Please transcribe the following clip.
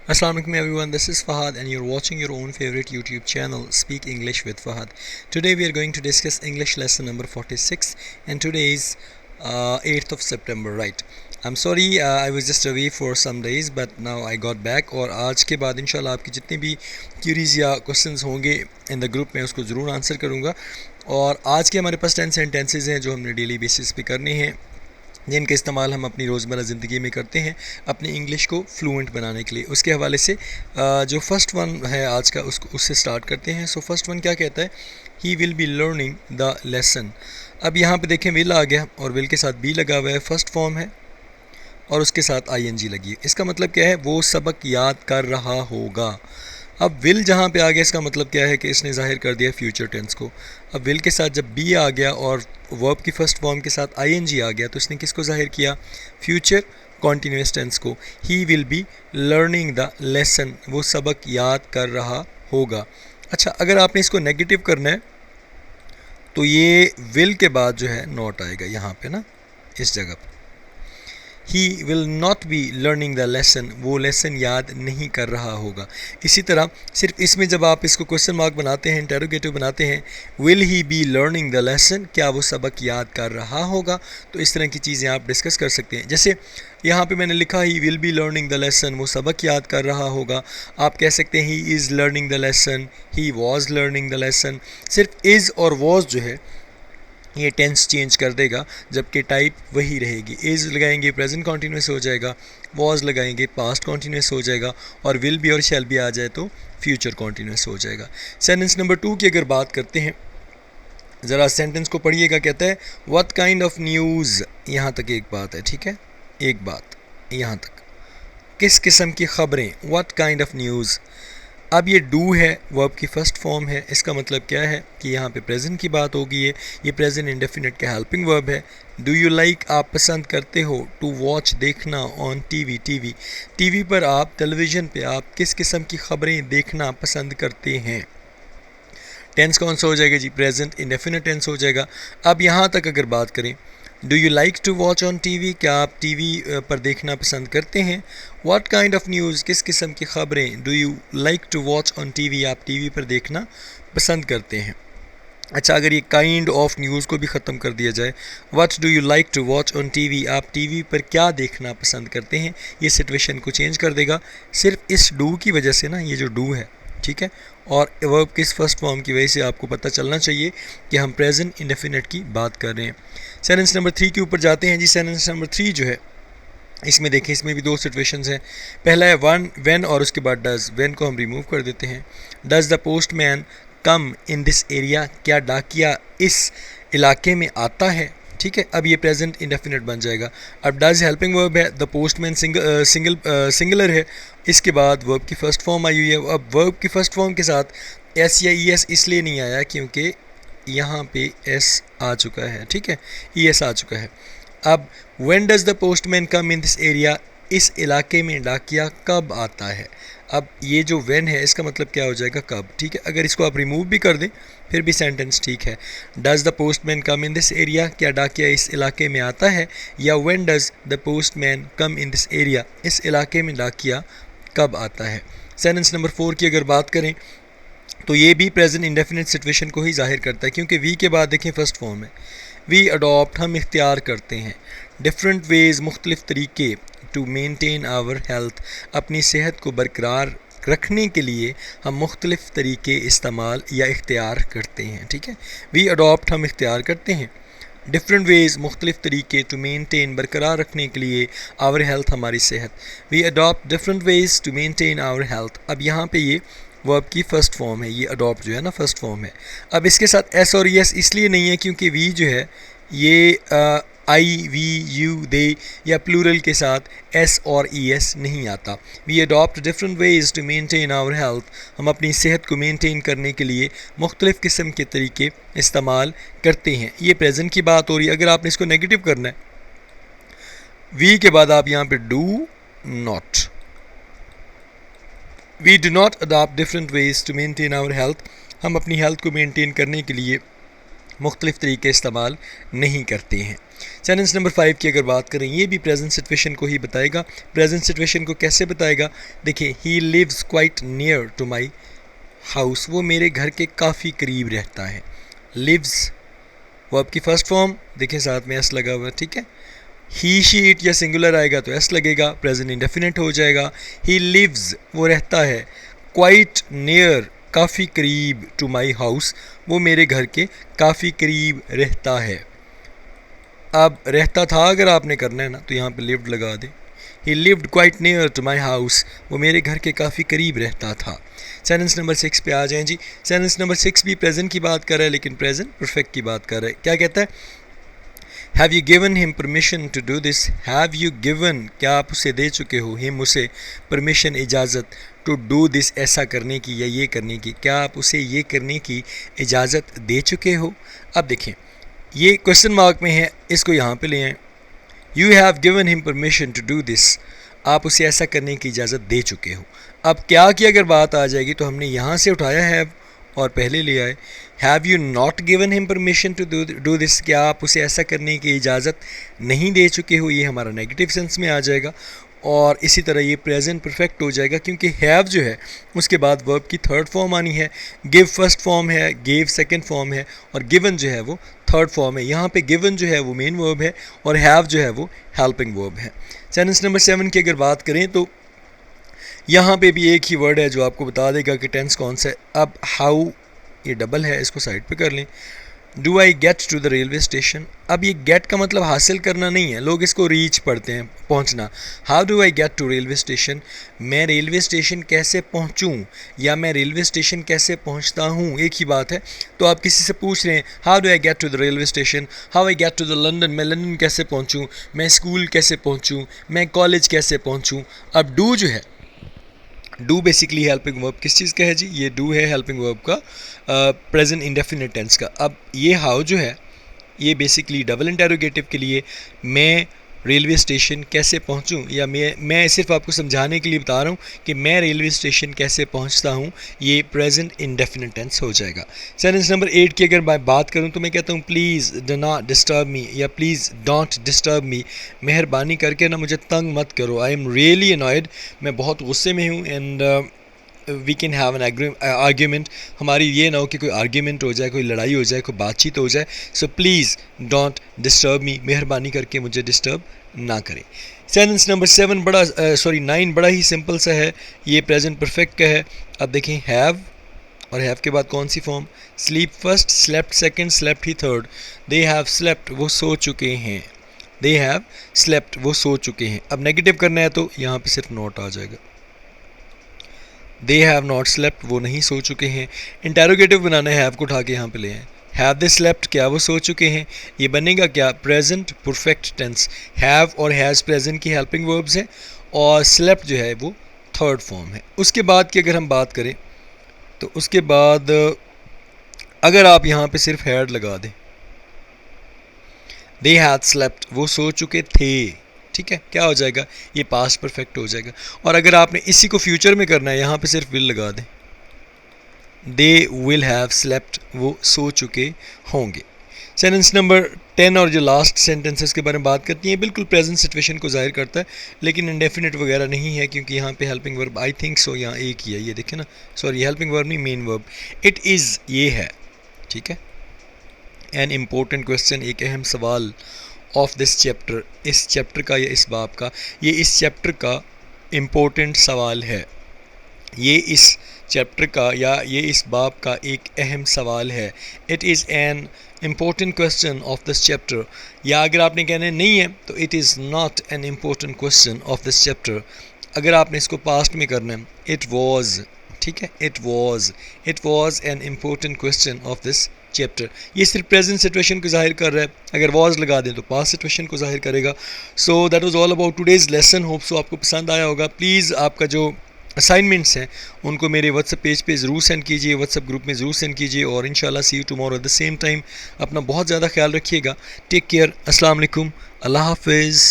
Assalamu alaikum everyone, this is Fahad and you're watching your own favorite YouTube channel Speak English with Fahad. Today we are going to discuss English lesson number 46 and today is 8th of September, right? I'm sorry I was just away for some days but now I got back और आज के बाद इंशाल्लाह आपकी जितनी भी curies या questions होंगे इन द ग्रुप में उसको ज़रूर आंसर करूँगा। और आज के हमारे पास 10 सेंटेंसेज हैं जो हमने डेली बेसिस पे करने हैं, जिनका इस्तेमाल हम अपनी रोज़मर्रा ज़िंदगी में करते हैं अपनी इंग्लिश को फ्लूएंट बनाने के लिए। उसके हवाले से जो फर्स्ट वन है आज का उससे स्टार्ट करते हैं। सो फर्स्ट वन क्या कहता है, he will be learning the lesson. अब यहाँ पे देखें विल आ गया और विल के साथ बी लगा हुआ है, फर्स्ट फॉर्म है और उसके साथ आईएनजी लगी है। इसका मतलब क्या है, वो सबक याद कर रहा होगा। अब विल जहाँ पे आ गया इसका मतलब क्या है कि इसने ज़ाहिर कर दिया फ्यूचर टेंस को। अब विल के साथ जब बी आ गया और वर्ब की फ़र्स्ट फॉर्म के साथ आईएनजी आ गया तो इसने किसको ज़ाहिर किया, फ्यूचर कॉन्टीन्यूअस टेंस को। He will be learning the lesson, वो सबक याद कर रहा होगा। अच्छा, अगर आपने इसको नेगेटिव करना है तो ये विल के बाद जो है नॉट आएगा यहाँ पे ना, इस जगह पर। He will not be learning the lesson, वो लेसन याद नहीं कर रहा होगा। इसी तरह सिर्फ इसमें जब आप इसको क्वेश्चन मार्क बनाते हैं, इंटेरोगेटिव बनाते हैं, will he be learning the lesson, क्या वो सबक याद कर रहा होगा। तो इस तरह की चीज़ें आप डिस्कस कर सकते हैं। जैसे यहाँ पे मैंने लिखा he will be learning the lesson, वो सबक याद कर रहा होगा। आप कह सकते हैं he is learning the lesson, he was learning the lesson. सिर्फ इज़ और वॉज जो है ये टेंस चेंज कर देगा जबकि टाइप वही रहेगी। इज़ लगाएंगे प्रेजेंट कॉन्टीन्यूस हो जाएगा, वॉज लगाएंगे पास्ट कॉन्टीन्यूस हो जाएगा और विल बी और शैल बी आ जाए तो फ्यूचर कॉन्टीन्यूस हो जाएगा। सेंटेंस नंबर 2 की अगर बात करते हैं, ज़रा सेंटेंस को पढ़िएगा। कहता है व्हाट काइंड ऑफ न्यूज़, यहाँ तक एक बात है, ठीक है, एक बात यहाँ तक, किस किस्म की खबरें, व्हाट काइंड ऑफ न्यूज़। अब ये डू है, वर्ब की फ़र्स्ट फॉर्म है। इसका मतलब क्या है कि यहाँ पे प्रेजेंट की बात होगी। ये प्रेजेंट इंडेफिनिट का हेल्पिंग वर्ब है। डू यू लाइक, आप पसंद करते हो, टू वॉच देखना, ऑन टीवी टीवी पर आप, टेलीविज़न पे आप किस किस्म की खबरें देखना पसंद करते हैं। टेंस कौन सा हो जाएगा जी, प्रेजेंट इंडेफिनिट टेंस हो जाएगा। अब यहाँ तक अगर बात करें, do you like to watch on TV, क्या आप टीवी पर देखना पसंद करते हैं। व्हाट काइंड ऑफ न्यूज़, किस किस्म की खबरें। Do you like to watch on TV, आप टीवी पर देखना पसंद करते हैं। अच्छा, अगर ये काइंड ऑफ न्यूज़ को भी ख़त्म कर दिया जाए, what do you like to watch on TV, आप टीवी पर क्या देखना पसंद करते हैं, ये सिचुएशन को चेंज कर देगा सिर्फ इस डू की वजह से ना। ये जो डू है, ठीक है, और वर्ब किस फर्स्ट फॉर्म की वजह से आपको पता चलना चाहिए कि हम प्रेजेंट इंडेफिनिट की बात कर रहे हैं। सेंटेंस नंबर 3 के ऊपर जाते हैं जी। सेंटेंस नंबर 3 जो है, इसमें देखें, इसमें भी दो सिचुएशंस हैं। पहला है वन व्हेन और उसके बाद डज़। व्हेन को हम रिमूव कर देते हैं। Does the postman come in this area, क्या डाकिया इस इलाके में आता है, ठीक है। अब ये प्रेजेंट इंडेफिनिट बन जाएगा। अब डज़ हेल्पिंग वर्ब है, द पोस्टमैन सिंगुलर है, इसके बाद वर्ब की फ़र्स्ट फॉर्म आई हुई है। अब वर्ब की फ़र्स्ट फॉर्म के साथ एस या ई एस इसलिए नहीं आया क्योंकि यहाँ पे एस आ चुका है, ठीक है, ई एस आ चुका है। अब when does the postman come in this area, इस इलाके में डाकिया कब आता है। अब ये जो व्हेन है इसका मतलब क्या हो जाएगा, कब, ठीक है। अगर इसको आप रिमूव भी कर दें फिर भी सेंटेंस ठीक है। Does the postman come in this area, क्या डाकिया इस इलाके में आता है, या when does the postman come in this area, इस इलाके में डाकिया कब आता है। सेंटेंस नंबर 4 की अगर बात करें तो ये भी प्रेजेंट इंडेफिनिट सिचुएशन को ही जाहिर करता है क्योंकि वी के बाद देखें फर्स्ट फॉर्म है। वी अडॉप्ट, हम इख्तियार करते हैं। डिफरेंट वेज़, मुख्तलिफ तरीके। टू मेनटेन आवर हेल्थ, अपनी सेहत को बरकरार रखने के लिए हम मुख्तलिफ तरीके इस्तेमाल या इख्तियार करते हैं, ठीक है। वी अडॉप्ट, हम इख्तियार करते हैं। डिफरेंट वेज़, मुख्तलिफ तरीके। टू मेनटेन, बरकरार रखने के लिए। आवर हेल्थ, हमारी सेहत। We adopt different ways to maintain our health. अब यहाँ पे ये वर्ब की फ़र्स्ट फॉर्म है, ये अडॉप्ट जो है ना फर्स्ट फॉर्म है। अब इसके साथ एस और एस इसलिए नहीं है क्योंकि वी जो है ये आई, वी, यू, दे या प्लूरल के साथ एस और ई एस नहीं आता। We adopt different ways to maintain our health, हम अपनी सेहत को मेनटेन करने के लिए मुख्तलिफ़ किस्म के तरीके इस्तेमाल करते हैं। ये प्रेजेंट की बात हो रही है। अगर आपने इसको नेगेटिव करना है, वी के बाद आप यहाँ पे do not. We do not adopt different ways to maintain our health, हम अपनी हेल्थ को मेनटेन करने के लिए मुख्तलिफ़ तरीके इस्तेमाल नहीं करते हैं। सेंटेंस नंबर 5 की अगर बात करें, ये भी प्रेजेंट सिचुएशन को ही बताएगा। प्रेजेंट सिचुएशन को कैसे बताएगा, देखिए, he lives quite near to my house, वो मेरे घर के काफ़ी करीब रहता है। लिव्स वो आपकी फर्स्ट फॉर्म, देखिए साथ में एस लगा हुआ है, ठीक है। ही शी इट या सिंगुलर आएगा तो एस लगेगा, प्रेजेंट इंडेफिनिट हो जाएगा। ही लिव्स वो रहता है, क्वाइट नियर काफ़ी करीब, टू माई हाउस वो मेरे घर के काफ़ी करीब रहता है। अब रहता था अगर आपने करना है ना तो यहाँ पे लिव्ड लगा दे। He lived quite near to my house, वो मेरे घर के काफ़ी करीब रहता था। सेंटेंस नंबर 6 पे आ जाएं जी। सेंटेंस नंबर 6 भी प्रेजेंट की बात कर रहा है, लेकिन प्रेजेंट परफेक्ट की बात कर रहा है। क्या कहता है, have you given him permission to do this, have you given क्या आप उसे दे चुके हो, हिम उसे, परमिशन इजाज़त, टू डू दिस ऐसा करने की या ये करने की, क्या आप उसे ये करने की इजाज़त दे चुके हो। अब देखें ये क्वेश्चन मार्क में है, इसको यहाँ पे ले आएं। You have given him permission to do this, आप उसे ऐसा करने की इजाज़त दे चुके हो। अब क्या की अगर बात आ जाएगी तो हमने यहाँ से उठाया है और पहले ले आए। Have you not given him permission to do this, क्या आप उसे ऐसा करने की इजाज़त नहीं दे चुके हो, ये हमारा नेगेटिव सेंस में आ जाएगा। और इसी तरह ये प्रेजेंट परफेक्ट हो जाएगा, क्योंकि हैव जो है उसके बाद वर्ब की थर्ड फॉर्म आनी है। गिव फर्स्ट फॉर्म है, गेव सेकंड फॉर्म है, और गिवन जो है वो थर्ड फॉर्म है। यहाँ पे गिवन जो है वो मेन वर्ब है और हैव जो है वो हेल्पिंग वर्ब है। सेंटेंस नंबर 7 की अगर बात करें तो यहाँ पे भी एक ही वर्ड है जो आपको बता देगा कि टेंस कौन सा है। अब हाउ, ये डबल है, इसको साइड पे कर लें। Do I get to the railway station, अब ये गेट का मतलब हासिल करना नहीं है, लोग इसको रीच पढ़ते हैं, पहुंचना। How do I get to railway station, मैं रेलवे स्टेशन कैसे पहुंचूं या मैं रेलवे स्टेशन कैसे पहुंचता हूं, एक ही बात है। तो आप किसी से पूछ रहे हैं how do I get to the railway station, how I get to the London, मैं लंदन कैसे पहुंचूं, मैं स्कूल कैसे पहुंचूं, मैं कॉलेज कैसे पहुंचूं। अब डू जो है, डू बेसिकली हेल्पिंग वर्ब किस चीज़ का है जी, ये डू है हेल्पिंग वर्ब का प्रेजेंट इंडेफिनिट टेंस का। अब ये हाउ जो है ये बेसिकली डबल इंटेरोगेटिव के लिए, मैं रेलवे स्टेशन कैसे पहुंचूं, या मैं सिर्फ आपको समझाने के लिए बता रहा हूं कि मैं रेलवे स्टेशन कैसे पहुंचता हूं, ये प्रेजेंट इंडेफिनिट टेंस हो जाएगा। सेंटेंस नंबर 8 की अगर मैं बात करूं तो मैं कहता हूं please do not disturb me, या प्लीज़ डोंट डिस्टर्ब मी, मेहरबानी करके ना मुझे तंग मत करो। आई एम रियली अनॉयड, मैं बहुत गुस्से में हूँ। And we can have an argument, हमारी ये ना हो कि कोई आर्ग्यूमेंट हो जाए, कोई लड़ाई हो जाए, कोई बातचीत हो जाए। So please don't disturb me, मेहरबानी करके मुझे डिस्टर्ब ना करें। सेंटेंस नंबर 9 बड़ा ही सिंपल सा है, ये प्रेजेंट परफेक्ट का है। अब देखें हैव, और हैव के बाद कौन सी form, sleep first, slept second, slept ही थर्ड। दे हैव स्लेप्ट, वो सो चुके हैं, दे हैव स्लेप्ट, वो सो चुके हैं। अब नेगेटिव करना है तो यहाँ पे सिर्फ नॉट आ जाएगा, दे हैव नॉट स्लेप्ट, वो नहीं सो चुके हैं। इंटेरोगेटिव बनाना है, हैव को उठा के यहाँ पे ले आए। हैव दे स्लेप्ट, क्या वो सो चुके हैं, ये बनेगा क्या, प्रेजेंट परफेक्ट टेंस। हैव और हैज़ प्रेजेंट की हेल्पिंग वर्ब्स हैं, और स्लेप्ट जो है वो थर्ड फॉर्म है। उसके बाद की अगर हम बात करें तो उसके बाद अगर आप यहाँ पे सिर्फ हैड लगा दें, दे हैड स्लेप्ट, वो सो चुके थे, ठीक है, क्या हो जाएगा, ये पास्ट परफेक्ट हो जाएगा। और अगर आपने इसी को फ्यूचर में करना है, यहाँ पे सिर्फ विल लगा दें, दे विल हैव स्लेप्ट, वो सो चुके होंगे। सेंटेंस नंबर 10 और जो लास्ट सेंटेंसेस के बारे में बात करती हैं, बिल्कुल प्रेजेंट सिचुएशन को जाहिर करता है, लेकिन इंडेफिनिट वगैरह नहीं है, क्योंकि यहाँ पे helping verb I think so यहाँ एक ही है, ये देखें ना, सॉरी हेल्पिंग वर्ब नहीं, मेन वर्ब। इट इज़ ये है, ठीक है। एन इम्पोर्टेंट क्वेश्चन, एक अहम सवाल ऑफ दिस चैप्टर, इस चैप्टर का या इस बाब का, ये इस चैप्टर का इम्पोर्टेंट सवाल है, ये इस चैप्टर का या ये इस बाब का एक अहम सवाल है। It is an important question of this chapter, या अगर आपने कहना नहीं है तो it is not an important question of this chapter. अगर आपने इसको पास्ट में करना है, इट वॉज, ठीक है, it was an important question of this chapter. ये सिर्फ प्रेजेंट सिचुएशन को जाहिर कर रहा है, अगर वॉज लगा दें तो पास्ट सिचुएशन को जाहिर करेगा। So that was all about today's lesson, hope so आपको पसंद आया होगा। प्लीज़ आपका जो असाइनमेंट्स हैं उनको मेरे व्हाट्सएप पेज पे ज़रूर सेंड कीजिए, व्हाट्सएप ग्रुप में ज़रूर सेंड कीजिए, और इंशाल्लाह see you tomorrow at the same time. अपना बहुत ज़्यादा ख्याल रखिएगा। टेक केयर, अस्सलाम वालेकुम, अल्लाह हाफिज़।